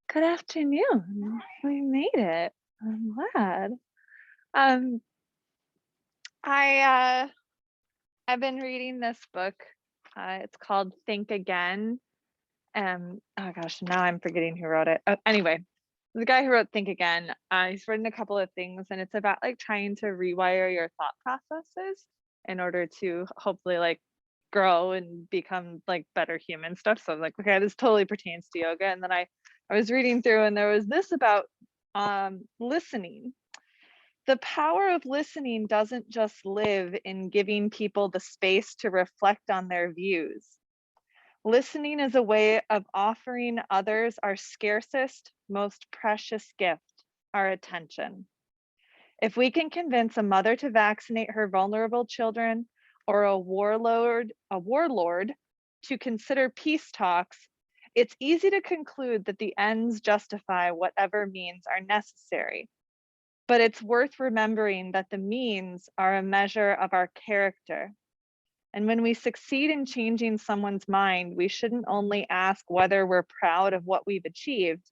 Good afternoon. We made it. I'm glad. Um, I've been reading this book. It's called Think Again. Oh gosh, now I'm forgetting who wrote it. Anyway, the guy who wrote Think Again, he's written a couple of things, and it's about like trying to rewire your thought processes in order to hopefully like grow and become like better human stuff. So I'm like, okay, this totally pertains to yoga. And then I was reading through, and there was this about listening. The power of listening doesn't just live in giving people the space to reflect on their views. Listening is a way of offering others our scarcest, most precious gift, our attention. If we can convince a mother to vaccinate her vulnerable children, or a warlord to consider peace talks, it's easy to conclude that the ends justify whatever means are necessary. But it's worth remembering that the means are a measure of our character. And when we succeed in changing someone's mind, we shouldn't only ask whether we're proud of what we've achieved,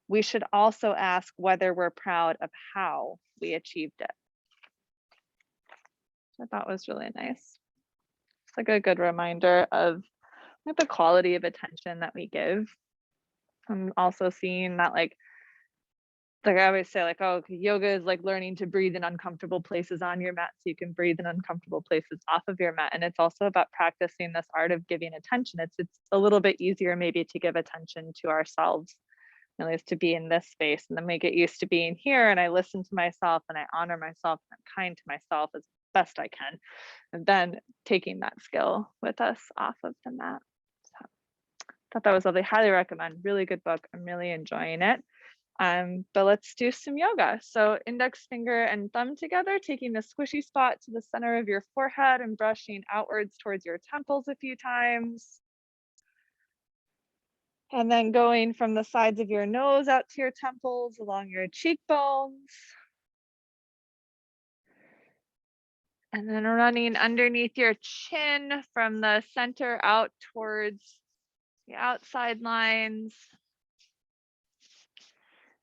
we should also ask whether we're proud of how we achieved it. I thought was really nice. It's like a good reminder of like the quality of attention that we give. I'm also seeing that like I always say, like, oh, yoga is like learning to breathe in uncomfortable places on your mat so you can breathe in uncomfortable places off of your mat. And it's also about practicing this art of giving attention. It's a little bit easier maybe to give attention to ourselves, at least to be in this space. And then we get used to being here, and I listen to myself and I honor myself and I'm kind to myself as best I can. And then taking that skill with us off of the mat. So I thought that was lovely. Highly recommend. Really good book. I'm really enjoying it. But let's do some yoga. So index finger and thumb together, taking the squishy spot to the center of your forehead and brushing outwards towards your temples a few times. And then going from the sides of your nose out to your temples, along your cheekbones. And then running underneath your chin from the center out towards the outside lines.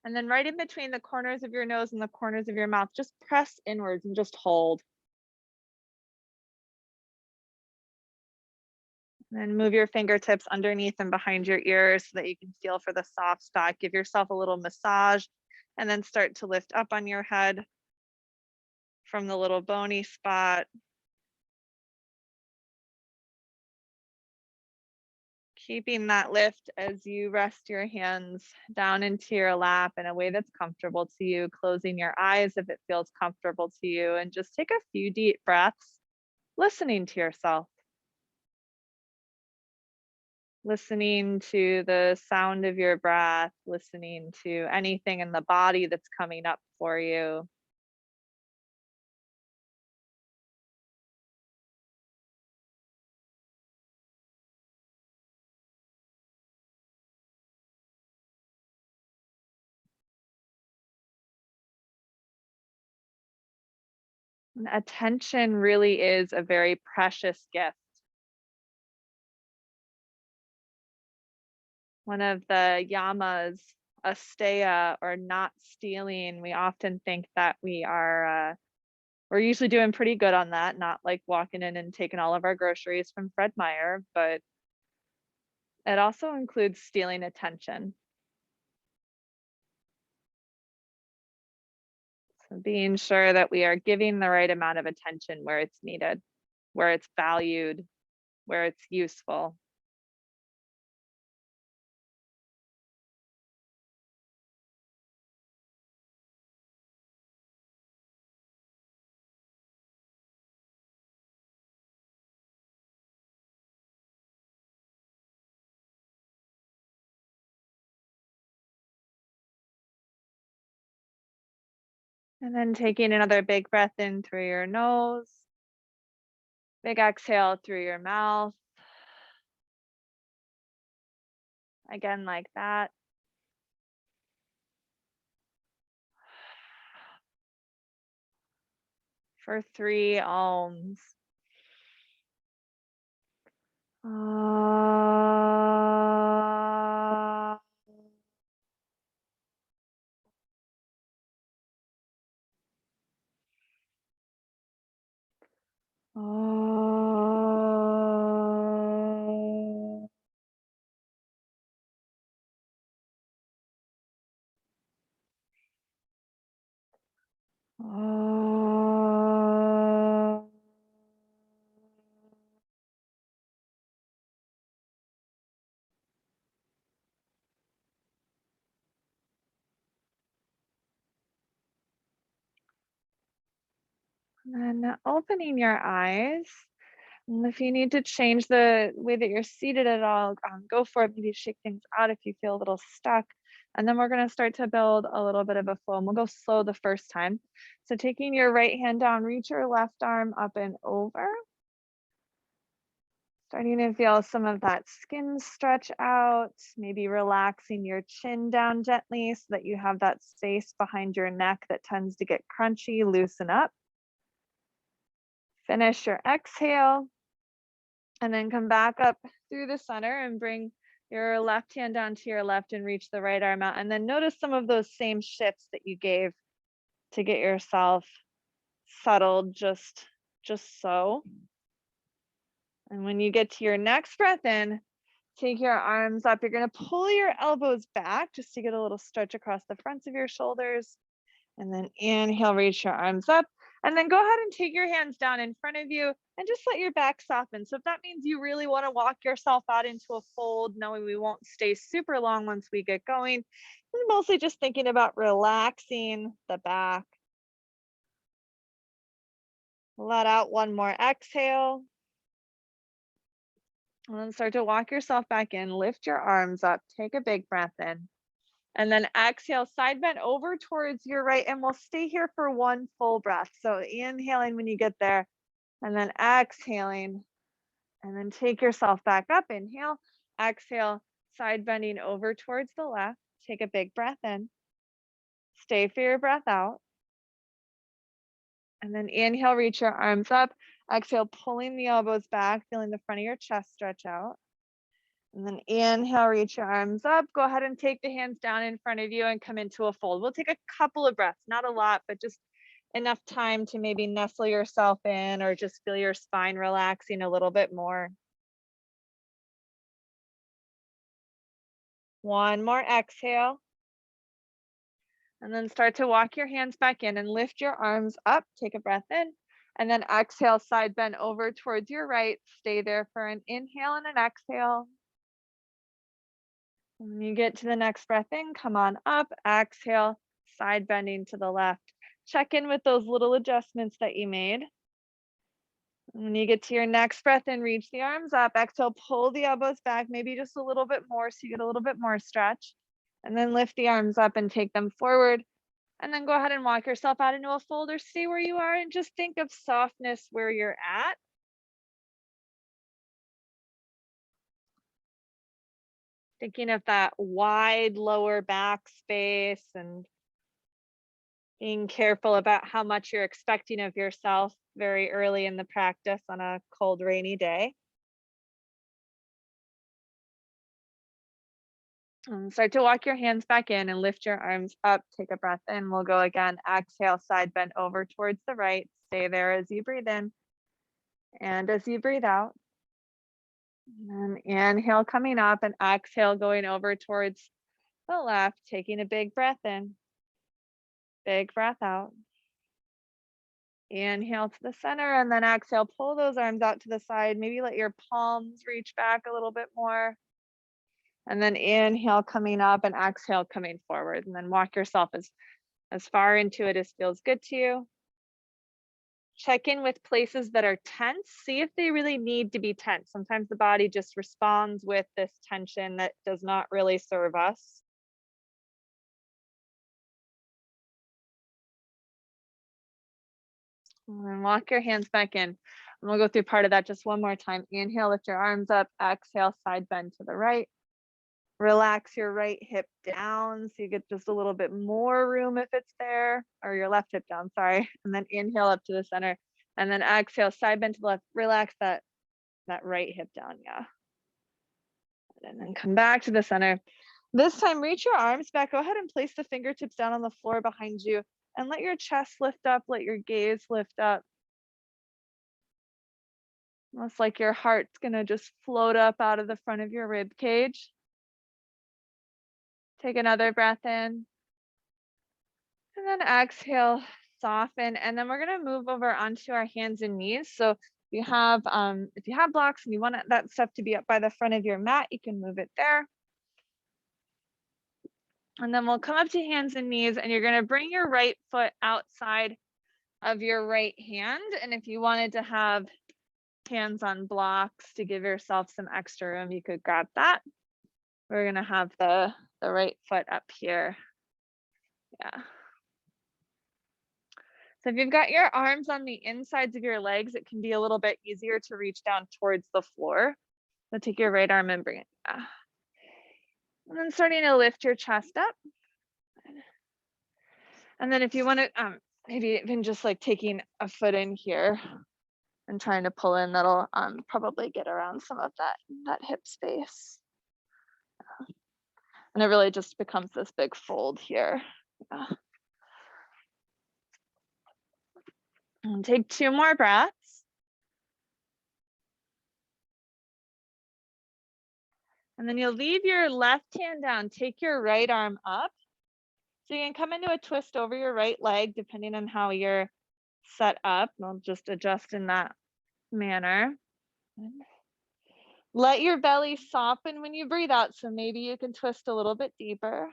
And then right in between the corners of your nose and the corners of your mouth, just press inwards and just hold. And then move your fingertips underneath and behind your ears so that you can feel for the soft spot. Give yourself a little massage and then start to lift up on your head from the little bony spot. Keeping that lift as you rest your hands down into your lap in a way that's comfortable to you, closing your eyes if it feels comfortable to you, and just take a few deep breaths, listening to yourself. Listening to the sound of your breath, listening to anything in the body that's coming up for you. And attention really is a very precious gift. One of the yamas, asteya, or not stealing, we often think that we're usually doing pretty good on that, not like walking in and taking all of our groceries from Fred Meyer, but it also includes stealing attention. So being sure that we are giving the right amount of attention where it's needed, where it's valued, where it's useful. And then taking another big breath in through your nose, big exhale through your mouth. Again, like that. for 3 alms. And then opening your eyes. And if you need to change the way that you're seated at all, go for it. Maybe shake things out if you feel a little stuck. And then we're going to start to build a little bit of a flow. And we'll go slow the first time. So taking your right hand down, reach your left arm up and over. Starting to feel some of that skin stretch out, maybe relaxing your chin down gently so that you have that space behind your neck that tends to get crunchy, loosen up. Finish your exhale. And then come back up through the center and bring your left hand down to your left and reach the right arm out. And then notice some of those same shifts that you gave to get yourself settled just so. And when you get to your next breath in, take your arms up. You're going to pull your elbows back just to get a little stretch across the fronts of your shoulders. And then inhale, reach your arms up. And then go ahead and take your hands down in front of you and just let your back soften. So if that means you really want to walk yourself out into a fold, knowing we won't stay super long once we get going, I'm mostly just thinking about relaxing the back. Let out one more exhale. And then start to walk yourself back in. Lift your arms up. Take a big breath in. And then exhale, side bend over towards your right. And we'll stay here for one full breath. So inhaling when you get there. And then exhaling. And then take yourself back up. Inhale. Exhale. Side bending over towards the left. Take a big breath in. Stay for your breath out. And then inhale, reach your arms up. Exhale, pulling the elbows back, feeling the front of your chest stretch out. And then inhale, reach your arms up. Go ahead and take the hands down in front of you and come into a fold. We'll take a couple of breaths, not a lot, but just enough time to maybe nestle yourself in or just feel your spine relaxing a little bit more. One more exhale. And then start to walk your hands back in and lift your arms up. Take a breath in. And then exhale, side bend over towards your right. Stay there for an inhale and an exhale. When you get to the next breath in, come on up. Exhale, side bending to the left. Check in with those little adjustments that you made. When you get to your next breath in, reach the arms up. Exhale, pull the elbows back, maybe just a little bit more so you get a little bit more stretch. And then lift the arms up and take them forward. And then go ahead and walk yourself out into a fold or stay where you are and just think of softness where you're at. Thinking of that wide lower back space and being careful about how much you're expecting of yourself very early in the practice on a cold, rainy day. And start to walk your hands back in and lift your arms up. Take a breath in. We'll go again. Exhale, side bend over towards the right. Stay there as you breathe in and as you breathe out. And inhale coming up and exhale going over towards the left, taking a big breath in, big breath out. Inhale to the center and then exhale, pull those arms out to the side. Maybe let your palms reach back a little bit more. And then inhale coming up and exhale coming forward. And then walk yourself as far into it as feels good to you. Check in with places that are tense. See if they really need to be tense. Sometimes the body just responds with this tension that does not really serve us. And then walk your hands back in. And we'll go through part of that just one more time. Inhale, lift your arms up. Exhale, side bend to the right. Relax your right hip down so you get just a little bit more room if it's there, or your left hip down, sorry. And then inhale up to the center. And then exhale, side bend to the left, relax that right hip down, yeah. And then come back to the center. This time, reach your arms back. Go ahead and place the fingertips down on the floor behind you and let your chest lift up, let your gaze lift up. Almost like your heart's gonna just float up out of the front of your rib cage. Take another breath in. And then exhale, soften. And then we're gonna move over onto our hands and knees. So if you have blocks and you want that stuff to be up by the front of your mat, you can move it there. And then we'll come up to hands and knees, and you're gonna bring your right foot outside of your right hand. And if you wanted to have hands on blocks to give yourself some extra room, you could grab that. We're gonna have the right foot up here. Yeah. So if you've got your arms on the insides of your legs, it can be a little bit easier to reach down towards the floor. So take your right arm and bring it down. And then starting to lift your chest up. And then if you want to, maybe even just like taking a foot in here and trying to pull in, that'll probably get around some of that hip space. And it really just becomes this big fold here. Yeah. And take 2 more breaths. And then you'll leave your left hand down, take your right arm up. So you can come into a twist over your right leg, depending on how you're set up. I'll just adjust in that manner. Let your belly soften when you breathe out. So maybe you can twist a little bit deeper.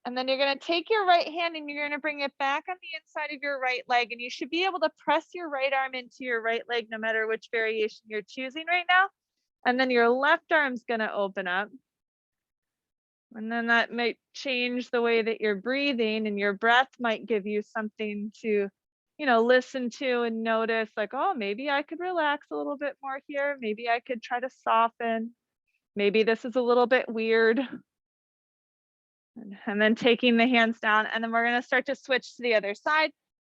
And then you're going to take your right hand and you're going to bring it back on the inside of your right leg. And you should be able to press your right arm into your right leg, no matter which variation you're choosing right now. And then your left arm's going to open up. And then that might change the way that you're breathing, and your breath might give you something to, listen to and notice, like, oh, maybe I could relax a little bit more here. Maybe I could try to soften. Maybe this is a little bit weird. And then taking the hands down, and then we're going to start to switch to the other side.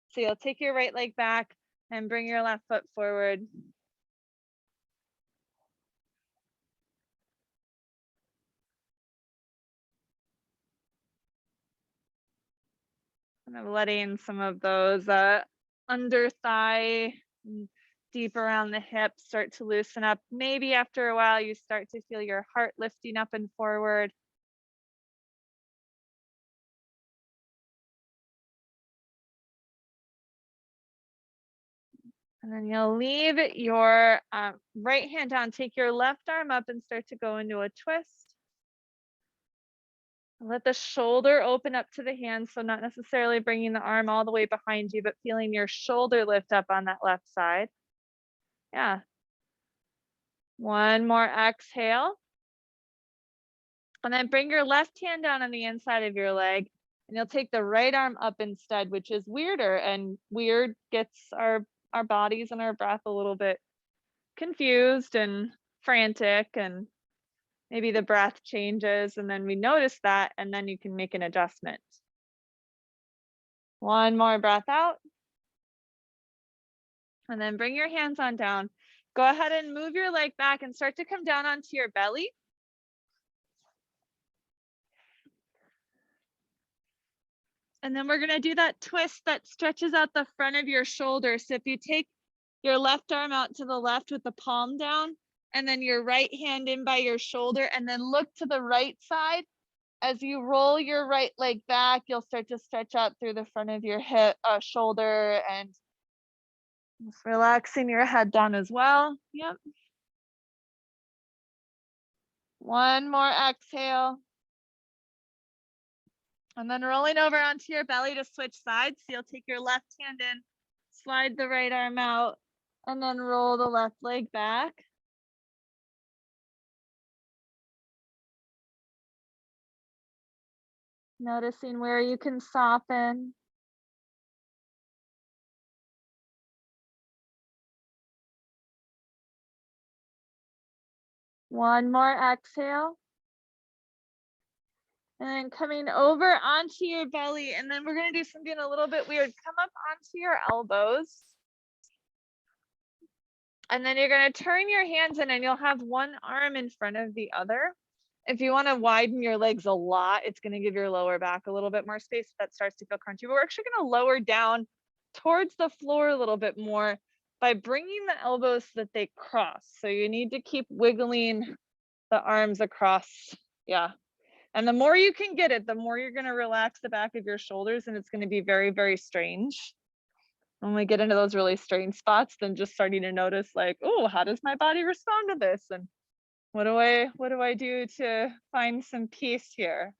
So you'll take your right leg back and bring your left foot forward. And I'm letting some of those under thigh, deep around the hips start to loosen up. Maybe after a while, you start to feel your heart lifting up and forward. And then you'll leave your right hand down, take your left arm up and start to go into a twist. Let the shoulder open up to the hand. So not necessarily bringing the arm all the way behind you, but feeling your shoulder lift up on that left side. Yeah. One more exhale. And then bring your left hand down on the inside of your leg, and you'll take the right arm up instead, which is weirder, and weird gets our bodies and our breath a little bit confused and frantic, and maybe the breath changes, and then we notice that, and then you can make an adjustment. One more breath out. And then bring your hands on down. Go ahead and move your leg back and start to come down onto your belly. And then we're going to do that twist that stretches out the front of your shoulder. So if you take your left arm out to the left with the palm down, and then your right hand in by your shoulder, and then look to the right side. As you roll your right leg back, you'll start to stretch out through the front of your hip, shoulder, and just relaxing your head down as well. Yep. One more exhale. And then rolling over onto your belly to switch sides. So you'll take your left hand in, slide the right arm out, and then roll the left leg back. Noticing where you can soften. One more exhale. And then coming over onto your belly, and then we're gonna do something a little bit weird. Come up onto your elbows. And then you're gonna turn your hands in and you'll have one arm in front of the other. If you wanna widen your legs a lot, it's gonna give your lower back a little bit more space. That starts to feel crunchy, but we're actually gonna lower down towards the floor a little bit more by bringing the elbows so that they cross. So you need to keep wiggling the arms across. Yeah. And the more you can get it, the more you're gonna relax the back of your shoulders, and it's gonna be very, very strange. When we get into those really strange spots, then just starting to notice like, oh, how does my body respond to this? And what do I do to find some peace here?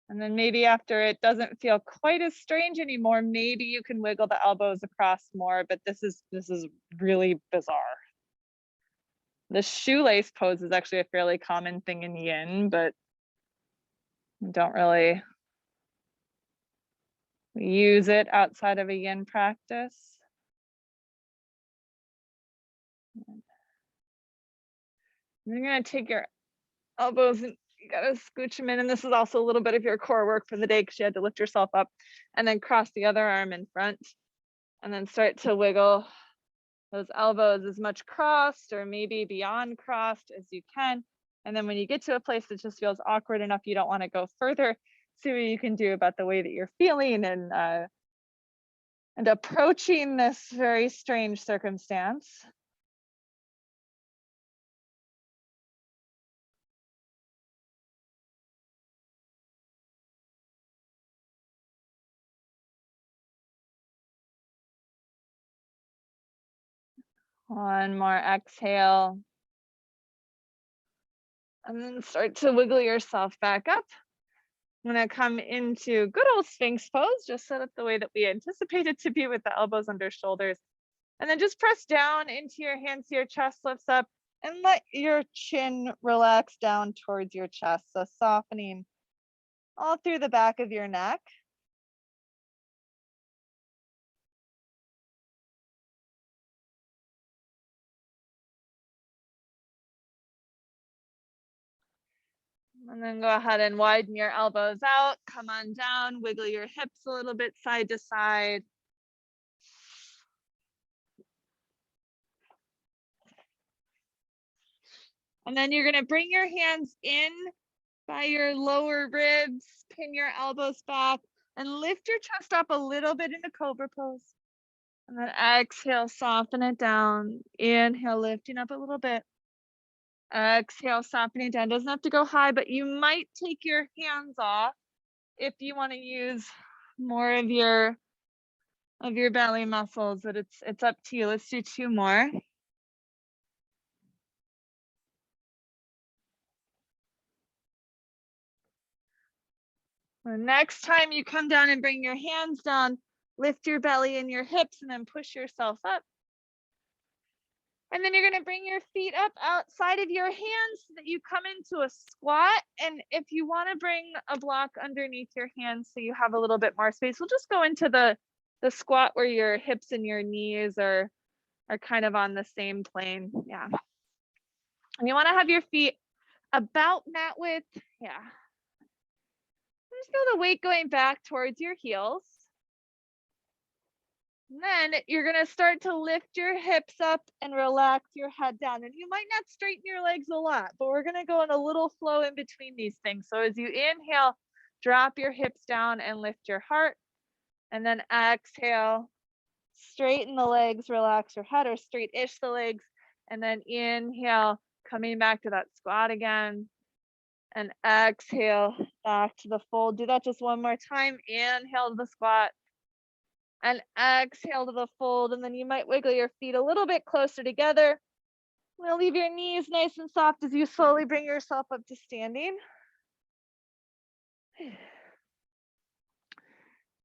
And then maybe after it doesn't feel quite as strange anymore, maybe you can wiggle the elbows across more, but this is really bizarre. The shoelace pose is actually a fairly common thing in yin, but we don't really use it outside of a yin practice. You're gonna take your elbows and you gotta scooch them in. And this is also a little bit of your core work for the day because you had to lift yourself up, and then cross the other arm in front, and then start to wiggle those elbows as much crossed or maybe beyond crossed as you can. And then when you get to a place that just feels awkward enough, you don't want to go further, see what you can do about the way that you're feeling and approaching this very strange circumstance. One more exhale. And then start to wiggle yourself back up. I'm gonna come into good old Sphinx pose, just set up the way that we anticipate it to be with the elbows under shoulders. And then just press down into your hands, your chest lifts up, and let your chin relax down towards your chest. So softening all through the back of your neck. And then go ahead and widen your elbows out, come on down, wiggle your hips a little bit side to side. And then you're gonna bring your hands in by your lower ribs, pin your elbows back, and lift your chest up a little bit into Cobra Pose. And then exhale, soften it down. Inhale, lifting up a little bit. Exhale, softening down. Doesn't have to go high, but you might take your hands off if you want to use more of your belly muscles. But it's up to you. Let's do two more. The next time you come down and bring your hands down, lift your belly and your hips and then push yourself up. And then you're gonna bring your feet up outside of your hands so that you come into a squat. And if you wanna bring a block underneath your hands so you have a little bit more space, we'll just go into the squat where your hips and your knees are kind of on the same plane. Yeah. And you wanna have your feet about mat width. Yeah. Just feel the weight going back towards your heels. And then you're gonna start to lift your hips up and relax your head down. And you might not straighten your legs a lot, but we're gonna go in a little flow in between these things. So as you inhale, drop your hips down and lift your heart. And then exhale, straighten the legs, relax your head, or straight-ish the legs. And then inhale, coming back to that squat again. And exhale, back to the fold. Do that just one more time. Inhale to the squat. And exhale to the fold. And then you might wiggle your feet a little bit closer together. Now leave your knees nice and soft as you slowly bring yourself up to standing.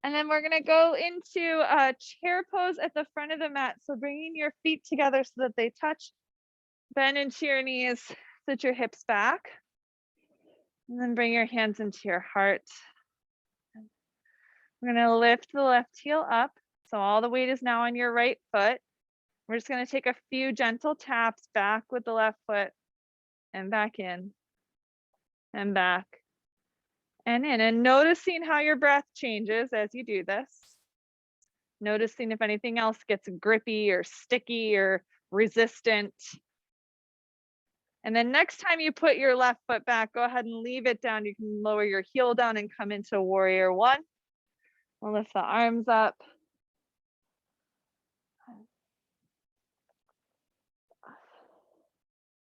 And then we're gonna go into a chair pose at the front of the mat. So bringing your feet together so that they touch. Bend into your knees, sit your hips back. And then bring your hands into your heart. We're gonna lift the left heel up. So all the weight is now on your right foot. We're just gonna take a few gentle taps back with the left foot and back in and back and in, and noticing how your breath changes as you do this. Noticing if anything else gets grippy or sticky or resistant. And then next time you put your left foot back, go ahead and leave it down. You can lower your heel down and come into warrior one. We'll lift the arms up.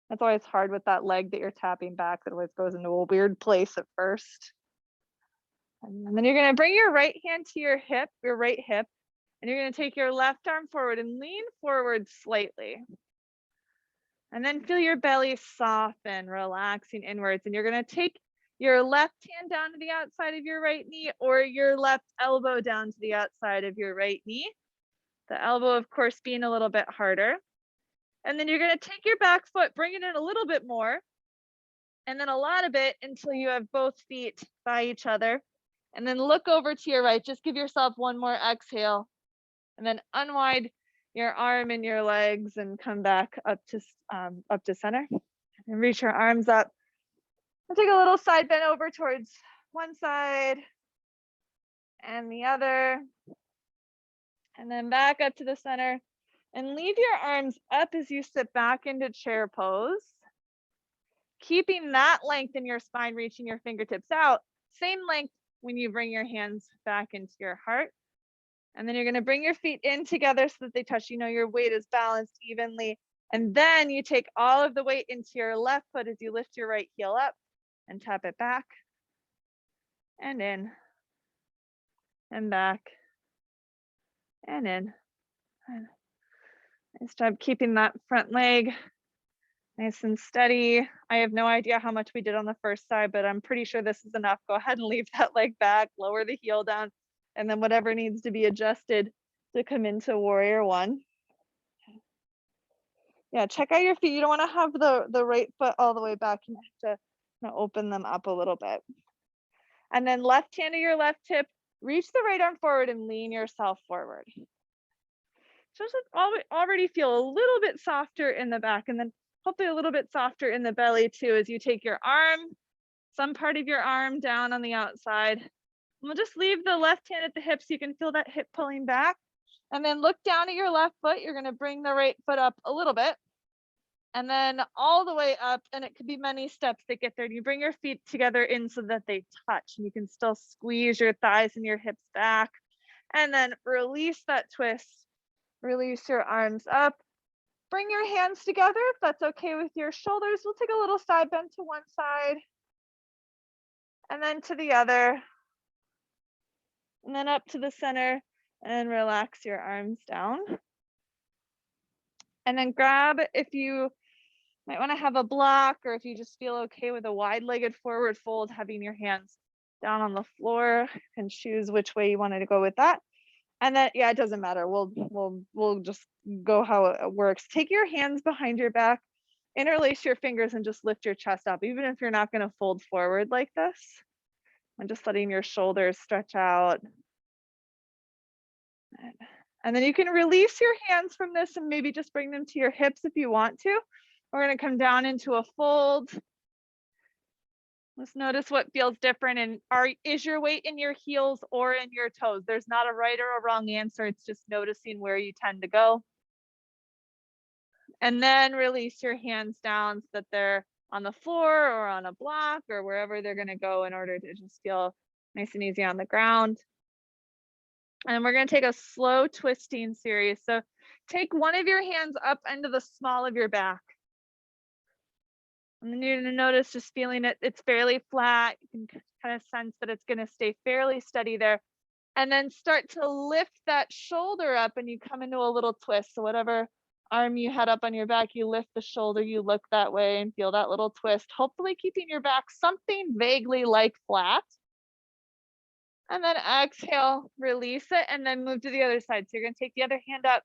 That's always hard with that leg that you're tapping back. It always goes into a weird place at first. And then you're going to bring your right hand to your hip, your right hip, and you're going to take your left arm forward and lean forward slightly. And then feel your belly soften, relaxing inwards. And you're going to take your left hand down to the outside of your right knee, or your left elbow down to the outside of your right knee. The elbow, of course, being a little bit harder. And then you're going to take your back foot, bring it in a little bit more, and then a lot of it until you have both feet by each other. And then look over to your right. Just give yourself one more exhale. And then unwind your arm and your legs and come back up to center. And reach your arms up. And take a little side bend over towards one side and the other. And then back up to the center. And leave your arms up as you sit back into chair pose. Keeping that length in your spine, reaching your fingertips out. Same length when you bring your hands back into your heart. And then you're going to bring your feet in together so that they touch. You know your weight is balanced evenly. And then you take all of the weight into your left foot as you lift your right heel up and tap it back and in and back and in. Nice job keeping that front leg nice and steady. I have no idea how much we did on the first side, but I'm pretty sure this is enough. Go ahead and leave that leg back, lower the heel down, and then whatever needs to be adjusted to come into warrior one. Yeah, check out your feet. You don't want to have the right foot all the way back. You have to open them up a little bit. And then left hand to your left hip, reach the right arm forward and lean yourself forward. Just already feel a little bit softer in the back, and then hopefully a little bit softer in the belly too as you take your arm, some part of your arm down on the outside. And we'll just leave the left hand at the hip so you can feel that hip pulling back. And then look down at your left foot. You're going to bring the right foot up a little bit. And then all the way up, and it could be many steps that get there. And you bring your feet together in so that they touch. And you can still squeeze your thighs and your hips back. And then release that twist. Release your arms up. Bring your hands together if that's okay with your shoulders. We'll take a little side bend to one side. And then to the other. And then up to the center. And relax your arms down. And then grab, if you might want to have a block, or if you just feel okay with a wide-legged forward fold, having your hands down on the floor, and choose which way you wanted to go with that. And then, yeah, it doesn't matter. We'll just go how it works. Take your hands behind your back, interlace your fingers, and just lift your chest up, even if you're not going to fold forward like this. And just letting your shoulders stretch out. And then you can release your hands from this and maybe just bring them to your hips if you want to. We're going to come down into a fold. Let's notice what feels different. And is your weight in your heels or in your toes? There's not a right or a wrong answer. It's just noticing where you tend to go. And then release your hands down so that they're on the floor or on a block or wherever they're going to go in order to just feel nice and easy on the ground. And we're going to take a slow twisting series. So take one of your hands up into the small of your back. And then you're going to notice just feeling it's fairly flat. You can kind of sense that it's going to stay fairly steady there. And then start to lift that shoulder up and you come into a little twist. So whatever arm you had up on your back, you lift the shoulder, you look that way and feel that little twist, hopefully keeping your back something vaguely like flat. And then exhale, release it, and then move to the other side. So you're going to take the other hand up.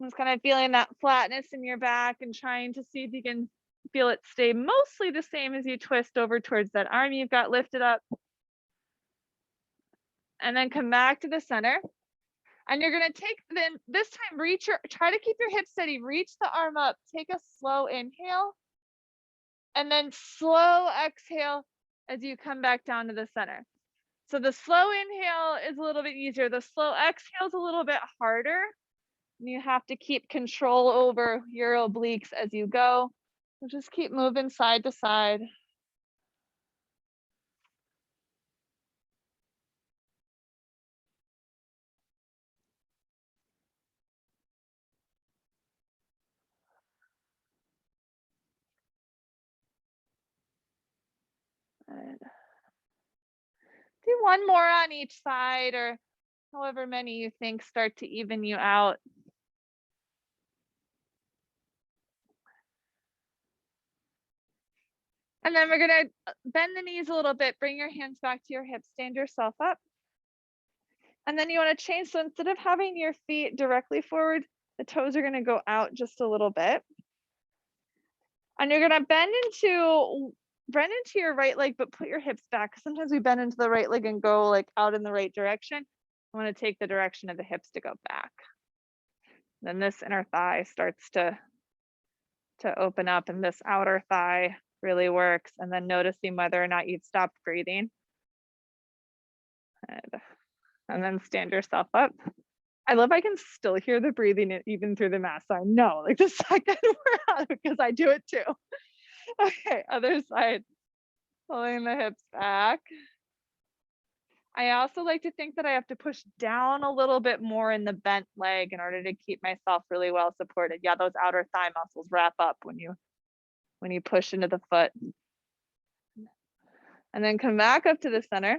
Just kind of feeling that flatness in your back and trying to see if you can feel it stay mostly the same as you twist over towards that arm you've got lifted up. And then come back to the center. And you're going to take, then this time, try to keep your hips steady. Reach the arm up. Take a slow inhale. And then slow exhale. as you come back down to the center. So the slow inhale is a little bit easier. The slow exhale is a little bit harder. And you have to keep control over your obliques as you go. So just keep moving side to side. Good. Do one more on each side, or however many you think start to even you out. And then we're gonna bend the knees a little bit, bring your hands back to your hips, stand yourself up. And then you wanna change, so instead of having your feet directly forward, the toes are gonna go out just a little bit. And you're gonna bend into your right leg, but put your hips back. Sometimes we bend into the right leg and go like out in the right direction. I wanna take the direction of the hips to go back. Then this inner thigh starts to open up, and this outer thigh really works. And then noticing whether or not you've stopped breathing. And then stand yourself up. I love I can still hear the breathing even through the mask. I know, like the second we're out, because I do it too. Okay, other side. Pulling the hips back. I also like to think that I have to push down a little bit more in the bent leg in order to keep myself really well supported. Yeah, those outer thigh muscles wrap up when you push into the foot. And then come back up to the center.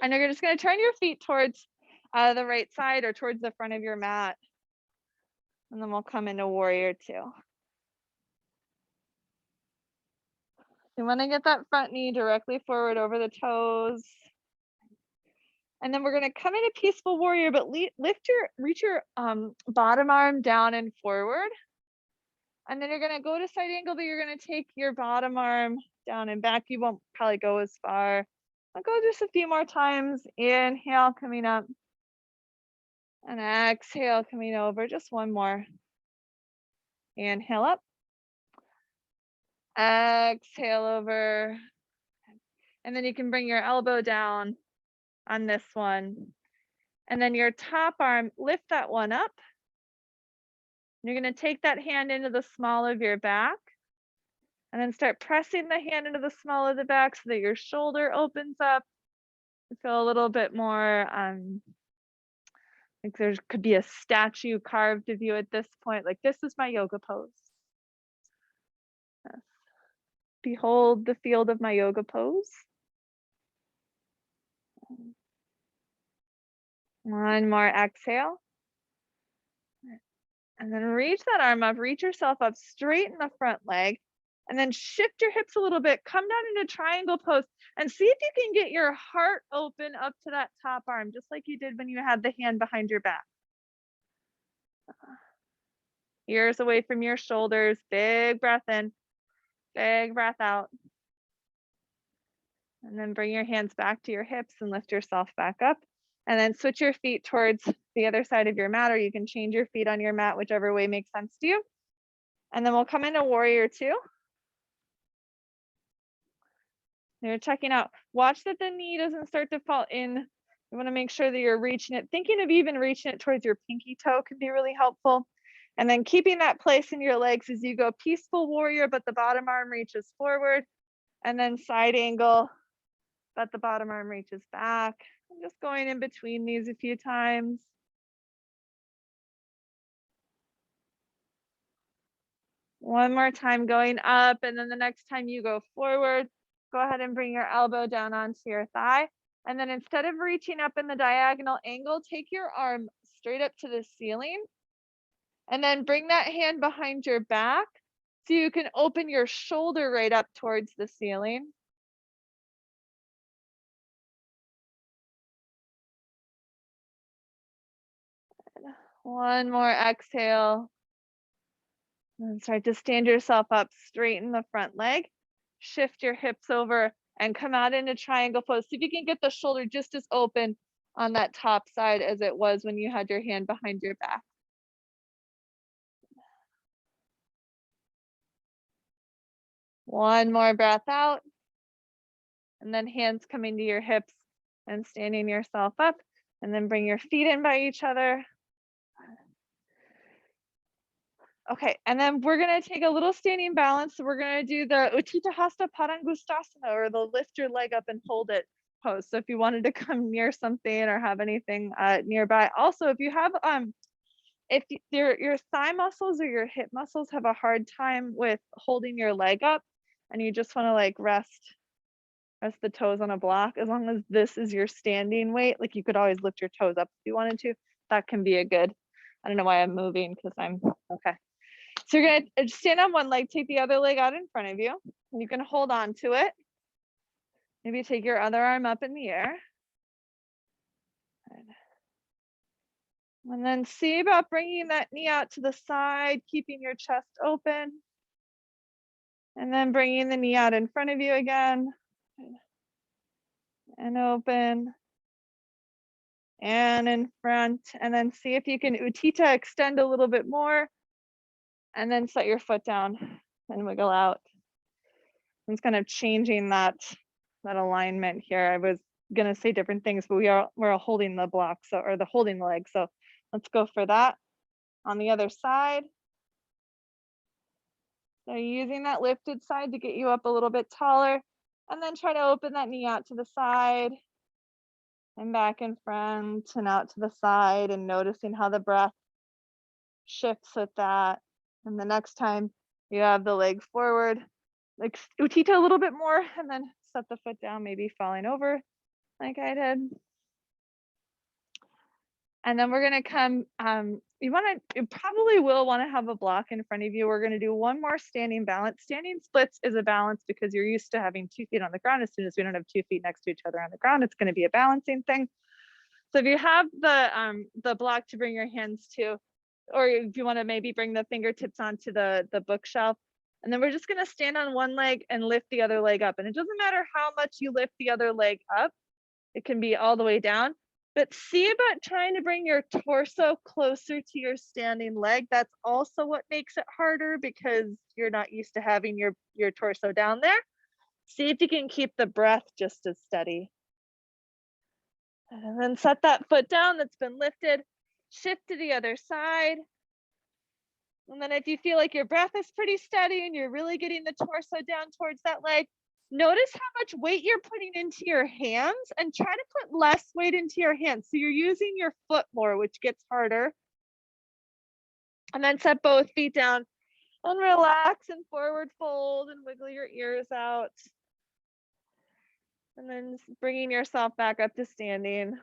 And you're just gonna turn your feet towards the right side or towards the front of your mat. And then we'll come into warrior two. You wanna get that front knee directly forward over the toes. And then we're gonna come into peaceful warrior, but reach your bottom arm down and forward. And then you're gonna go to side angle, but you're gonna take your bottom arm down and back. You won't probably go as far. I'll go just a few more times. Inhale, coming up. And exhale, coming over. Just one more. Inhale up. Exhale over. And then you can bring your elbow down on this one. And then your top arm, lift that one up. You're going to take that hand into the small of your back. And then start pressing the hand into the small of the back so that your shoulder opens up. Feel a little bit more like there could be a statue carved of you at this point. Like, this is my yoga pose. Yes. Behold the field of my yoga pose. One more exhale. And then reach that arm up, reach yourself up, straighten the front leg, and then shift your hips a little bit, come down into triangle pose, and see if you can get your heart open up to that top arm, just like you did when you had the hand behind your back. Ears away from your shoulders, big breath in, big breath out. And then bring your hands back to your hips and lift yourself back up. And then switch your feet towards the other side of your mat, or you can change your feet on your mat, whichever way makes sense to you. And then we'll come into warrior two. You're checking out. Watch that the knee doesn't start to fall in. You want to make sure that you're reaching it. Thinking of even reaching it towards your pinky toe can be really helpful. And then keeping that place in your legs as you go peaceful warrior, but the bottom arm reaches forward. And then side angle, but the bottom arm reaches back. I'm just going in between these a few times. One more time going up, and then the next time you go forward, go ahead and bring your elbow down onto your thigh. And then instead of reaching up in the diagonal angle, take your arm straight up to the ceiling. And then bring that hand behind your back so you can open your shoulder right up towards the ceiling. One more exhale. And start to stand yourself up, straighten the front leg, shift your hips over and come out into triangle pose. See if you can get the shoulder just as open on that top side as it was when you had your hand behind your back. One more breath out. And then hands coming to your hips and standing yourself up. And then bring your feet in by each other. Okay, and then we're gonna take a little standing balance. So we're gonna do the Utthita Hasta Padangusthasana, or the lift your leg up and hold it pose. So if you wanted to come near something or have anything nearby. Also, if you have if your thigh muscles or your hip muscles have a hard time with holding your leg up, and you just want to like rest the toes on a block, as long as this is your standing weight, like you could always lift your toes up if you wanted to. That can be a good, I don't know why I'm moving because I'm okay. So you're gonna stand on one leg, take the other leg out in front of you, and you can hold on to it. Maybe take your other arm up in the air. And then see about bringing that knee out to the side, keeping your chest open. And then bringing the knee out in front of you again. And open. And in front. And then see if you can Utthita extend a little bit more. And then set your foot down and wiggle out. It's kind of changing that alignment here. I was gonna say different things, but we're holding the block, so, or the holding the leg. So let's go for that. On the other side. So using that lifted side to get you up a little bit taller, and then try to open that knee out to the side and back in front and out to the side, and noticing how the breath shifts with that. And the next time you have the leg forward, like Utthita a little bit more, and then set the foot down, maybe falling over like I did. And then we're gonna come, you probably will wanna have a block in front of you. We're gonna do one more standing balance. Standing splits is a balance because you're used to having 2 feet on the ground. As soon as we don't have 2 feet next to each other on the ground, it's gonna be a balancing thing. So if you have the block to bring your hands to, or if you wanna maybe bring the fingertips onto the bookshelf, and then we're just gonna stand on one leg and lift the other leg up. And it doesn't matter how much you lift the other leg up. It can be all the way down. But see about trying to bring your torso closer to your standing leg. That's also what makes it harder, because you're not used to having your torso down there. See if you can keep the breath just as steady. And then set that foot down that's been lifted. Shift to the other side. And then if you feel like your breath is pretty steady and you're really getting the torso down towards that leg, notice how much weight you're putting into your hands, and try to put less weight into your hands. So you're using your foot more, which gets harder. And then set both feet down and relax and forward fold and wiggle your ears out. And then bringing yourself back up to standing.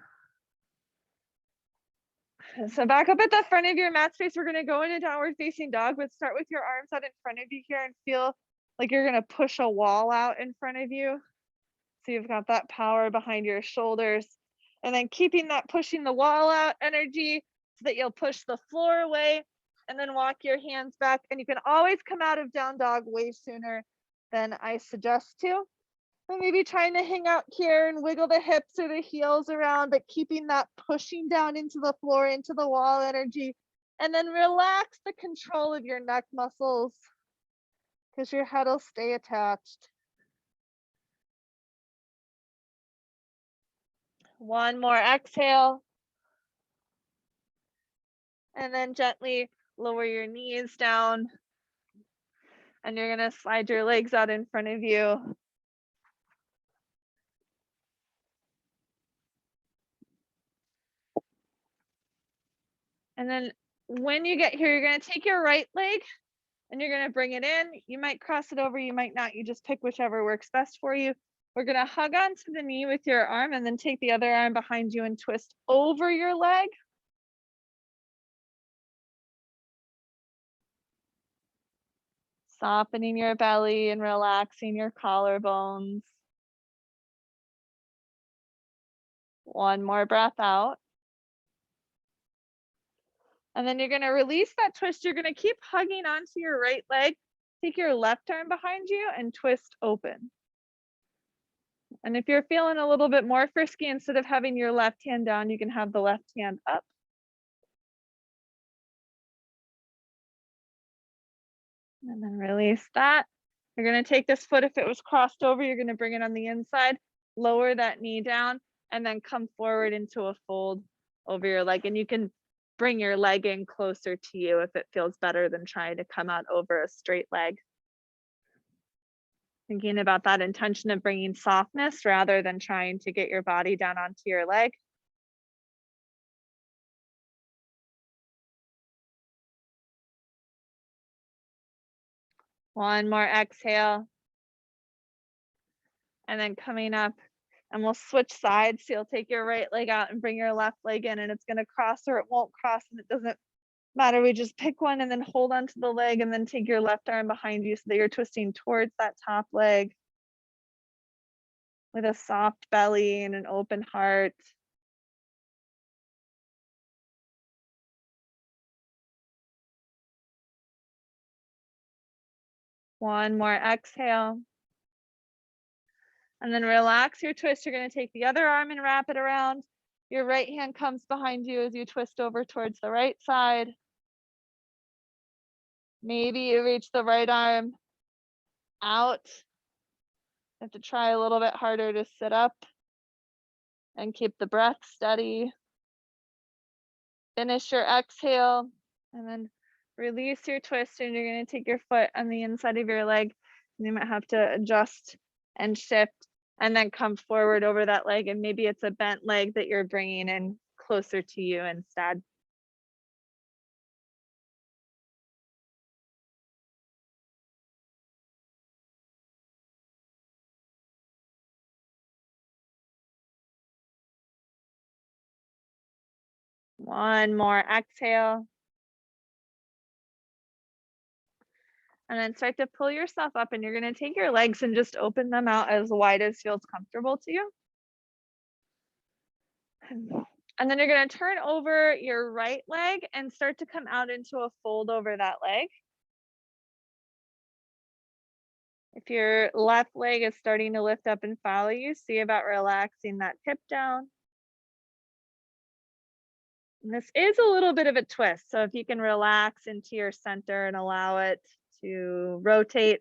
So back up at the front of your mat space, we're gonna go into downward facing dog, but start with your arms out in front of you here and feel like you're gonna push a wall out in front of you. So you've got that power behind your shoulders, and then keeping that pushing the wall out energy so that you'll push the floor away, and then walk your hands back. And you can always come out of down dog way sooner than I suggest to. And maybe trying to hang out here and wiggle the hips or the heels around, but keeping that pushing down into the floor, into the wall energy. And then relax the control of your neck muscles, because your head will stay attached. One more exhale. And then gently lower your knees down. And you're gonna slide your legs out in front of you. And then when you get here, you're gonna take your right leg and you're gonna bring it in. You might cross it over, you might not. You just pick whichever works best for you. We're gonna hug onto the knee with your arm, and then take the other arm behind you and twist over your leg. Softening your belly and relaxing your collarbones. One more breath out. And then you're gonna release that twist. You're gonna keep hugging onto your right leg. Take your left arm behind you and twist open. And if you're feeling a little bit more frisky, instead of having your left hand down, you can have the left hand up. And then release that. You're gonna take this foot, if it was crossed over, you're gonna bring it on the inside, lower that knee down, and then come forward into a fold over your leg. And you can bring your leg in closer to you if it feels better than trying to come out over a straight leg. Thinking about that intention of bringing softness rather than trying to get your body down onto your leg. One more exhale. And then coming up, and we'll switch sides. So you'll take your right leg out and bring your left leg in, and it's gonna cross or it won't cross, and it doesn't matter. We just pick one and then hold onto the leg and then take your left arm behind you so that you're twisting towards that top leg with a soft belly and an open heart. One more exhale. And then relax your twist. You're going to take the other arm and wrap it around. Your right hand comes behind you as you twist over towards the right side. Maybe you reach the right arm out. You have to try a little bit harder to sit up and keep the breath steady. Finish your exhale and then release your twist, and you're going to take your foot on the inside of your leg. And you might have to adjust and shift and then come forward over that leg, and maybe it's a bent leg that you're bringing in closer to you instead. One more exhale. And then start to pull yourself up, and you're going to take your legs and just open them out as wide as feels comfortable to you. And then you're going to turn over your right leg and start to come out into a fold over that leg. If your left leg is starting to lift up and follow you, see about relaxing that hip down. And this is a little bit of a twist, so if you can relax into your center and allow it to rotate.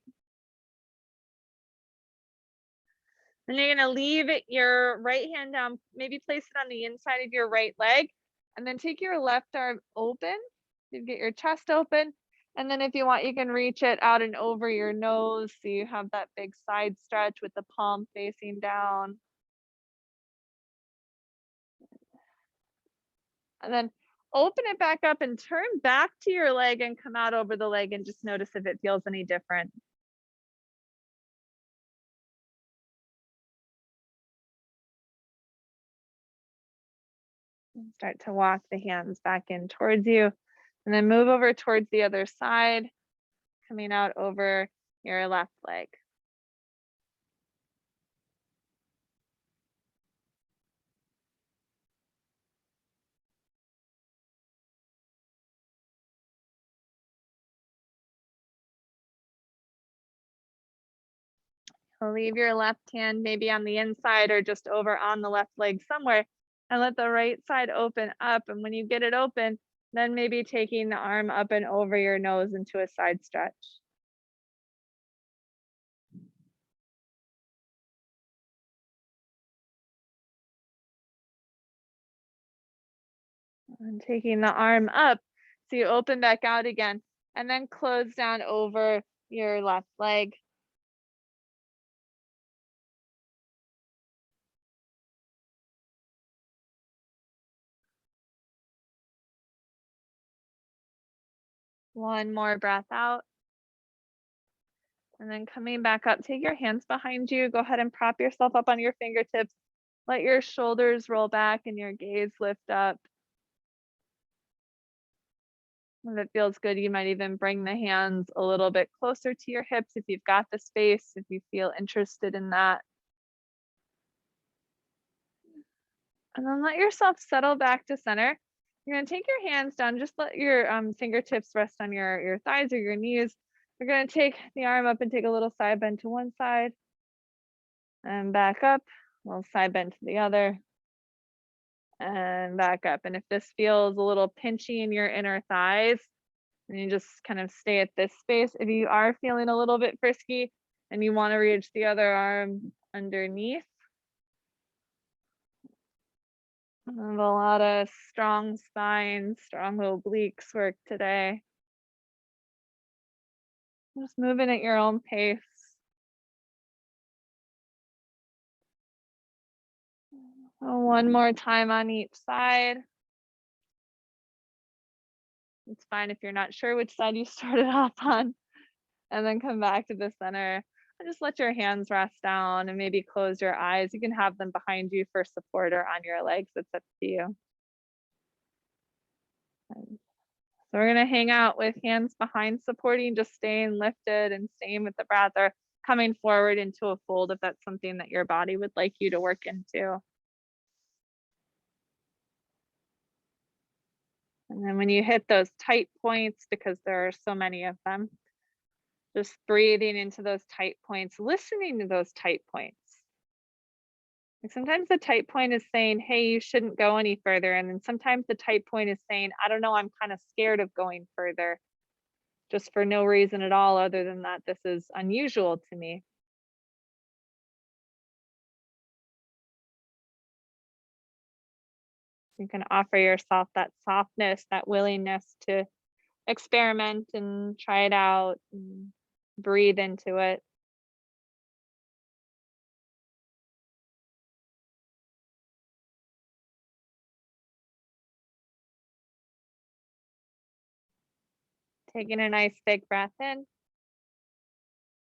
Then you're gonna leave your right hand down, maybe place it on the inside of your right leg, and then take your left arm open. You get your chest open, and then if you want, you can reach it out and over your nose, so you have that big side stretch with the palm facing down. And then open it back up and turn back to your leg and come out over the leg, and just notice if it feels any different. Start to walk the hands back in towards you, and then move over towards the other side, coming out over your left leg. Leave your left hand maybe on the inside or just over on the left leg somewhere, and let the right side open up. And when you get it open, then maybe taking the arm up and over your nose into a side stretch. And taking the arm up, so you open back out again, and then close down over your left leg. One more breath out. And then coming back up, take your hands behind you. Go ahead and prop yourself up on your fingertips. Let your shoulders roll back and your gaze lift up. If it feels good, you might even bring the hands a little bit closer to your hips if you've got the space, if you feel interested in that. And then let yourself settle back to center. You're going to take your hands down, just let your fingertips rest on your thighs or your knees. You're going to take the arm up and take a little side bend to one side and back up, a little side bend to the other and back up. And if this feels a little pinchy in your inner thighs, and you just kind of stay at this space. If you are feeling a little bit frisky, And you want to reach the other arm underneath. And a lot of strong spines, strong obliques work today. Just moving at your own pace. One more time on each side. It's fine if you're not sure which side you started off on. And then come back to the center and just let your hands rest down and maybe close your eyes. You can have them behind you for support or on your legs. It's up to you. So we're going to hang out with hands behind supporting, just staying lifted and staying with the breath, or coming forward into a fold if that's something that your body would like you to work into. And then when you hit those tight points, because there are so many of them, just breathing into those tight points, listening to those tight points. Like sometimes the tight point is saying, hey, you shouldn't go any further. And then sometimes the tight point is saying, I don't know, I'm kind of scared of going further, just for no reason at all other than that this is unusual to me. You can offer yourself that softness, that willingness to experiment and try it out and breathe into it. Taking a nice big breath in,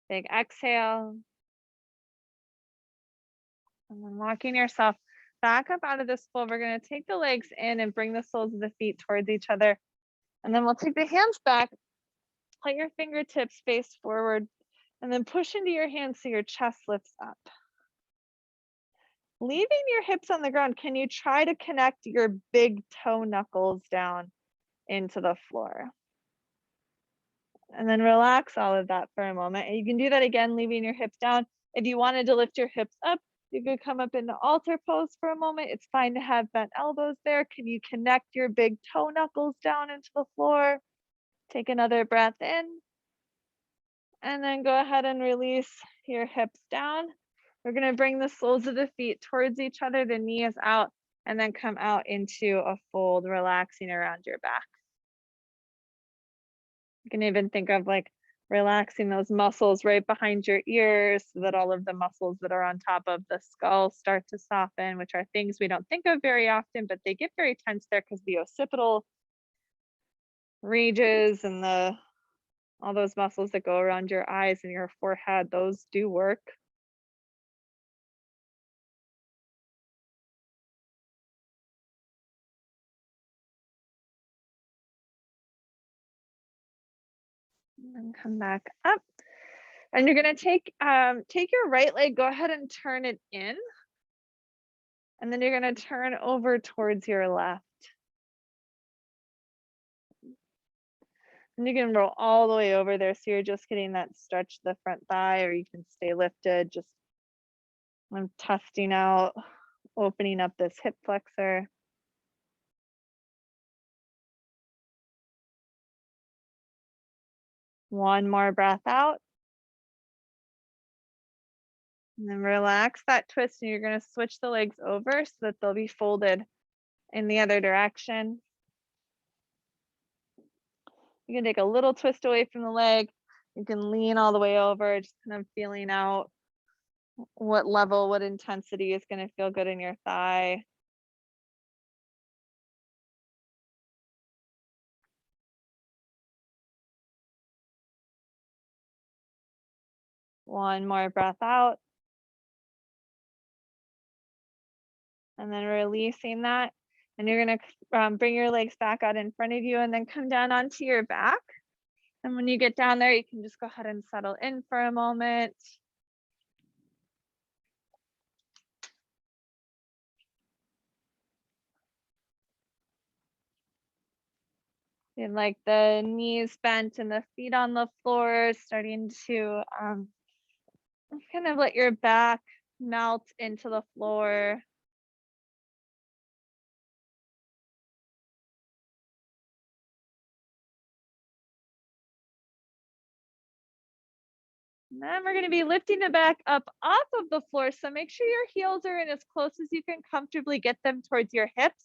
big exhale, and then walking yourself back up out of this fold. We're going to take the legs in and bring the soles of the feet towards each other. And then we'll take the hands back, let your fingertips face forward, and then push into your hands so your chest lifts up. Leaving your hips on the ground, can you try to connect your big toe knuckles down into the floor? And then relax all of that for a moment. And you can do that again, leaving your hips down. If you wanted to lift your hips up, you could come up into altar pose for a moment. It's fine to have bent elbows there. Can you connect your big toe knuckles down into the floor? Take another breath in. And then go ahead and release your hips down. We're going to bring the soles of the feet towards each other, the knee is out, and then come out into a fold, relaxing around your back. You can even think of like relaxing those muscles right behind your ears so that all of the muscles that are on top of the skull start to soften, which are things we don't think of very often, but they get very tense there because the occipital ridges and all those muscles that go around your eyes and your forehead, those do work. And come back up. And you're going to take your right leg, go ahead and turn it in. And then you're going to turn over towards your left. And you can roll all the way over there. So you're just getting that stretch to the front thigh, or you can stay lifted. Just I'm testing out, opening up this hip flexor. One more breath out. And then relax that twist, and you're going to switch the legs over so that they'll be folded in the other direction. You can take a little twist away from the leg. You can lean all the way over, just kind of feeling out what level, what intensity is going to feel good in your thigh. One more breath out. And then releasing that. And you're going to bring your legs back out in front of you and then come down onto your back. And when you get down there, you can just go ahead and settle in for a moment. And like the knees bent and the feet on the floor, starting to kind of let your back melt into the floor. And then we're going to be lifting the back up off of the floor. So make sure your heels are in as close as you can comfortably get them towards your hips.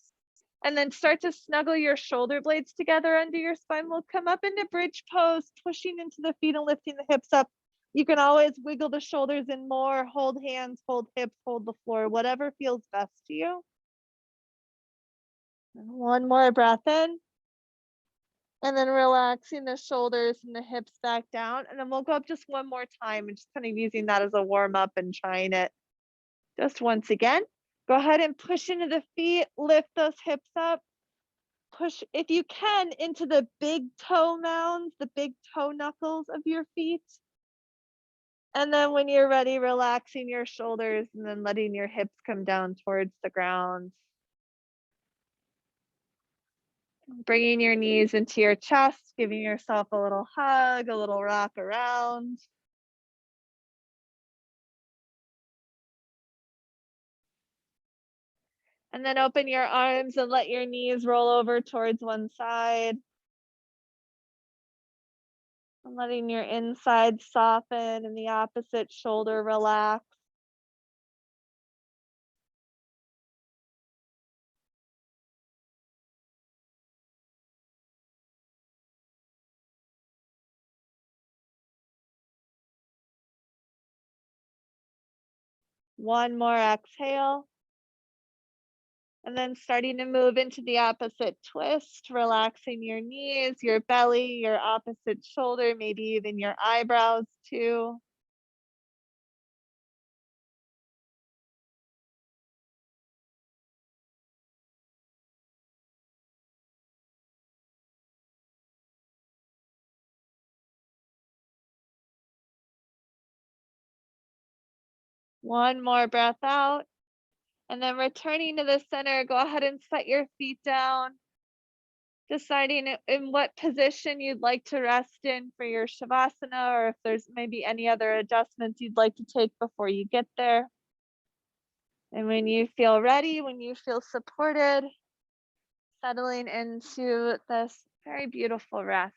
And then start to snuggle your shoulder blades together under your spine. We'll come up into bridge pose, pushing into the feet and lifting the hips up. You can always wiggle the shoulders in more, hold hands, hold hips, hold the floor, whatever feels best to you. And one more breath in. And then relaxing the shoulders and the hips back down. And then we'll go up just one more time and just kind of using that as a warm up and trying it just once again. Go ahead and push into the feet, lift those hips up. Push, if you can, into the big toe mounds, the big toe knuckles of your feet. And then when you're ready, relaxing your shoulders and then letting your hips come down towards the ground. Bringing your knees into your chest, giving yourself a little hug, a little rock around. And then open your arms and let your knees roll over towards one side. And letting your inside soften and the opposite shoulder relax. One more exhale. And then starting to move into the opposite twist, relaxing your knees, your belly, your opposite shoulder, maybe even your eyebrows too. One more breath out. And then returning to the center, go ahead and set your feet down. Deciding in what position you'd like to rest in for your Shavasana, or if there's maybe any other adjustments you'd like to take before you get there. And when you feel ready, when you feel supported, settling into this very beautiful rest.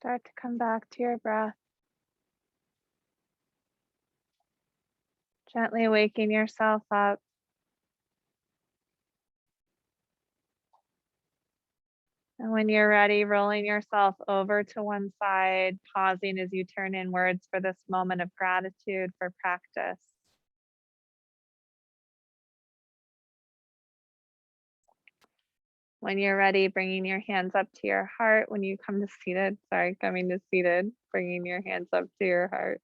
Start to come back to your breath. Gently waking yourself up. And when you're ready, rolling yourself over to one side, pausing as you turn inwards for this moment of gratitude for practice. When you're ready, bringing your hands up to your heart. When you come to seated, coming to seated, bringing your hands up to your heart.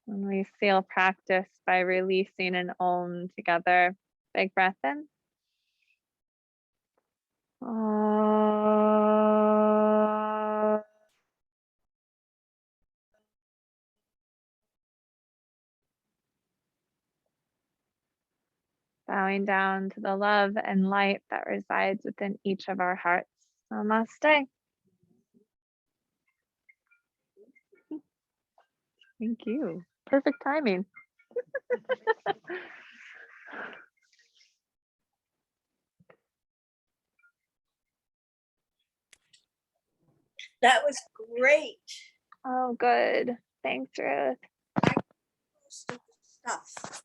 When we seal practice by releasing an Om together. Big breath in. Bowing down to the love and light that resides within each of our hearts. Namaste. Thank you. Perfect timing. That was great. Oh, good. Thanks, Ruth. Stuff.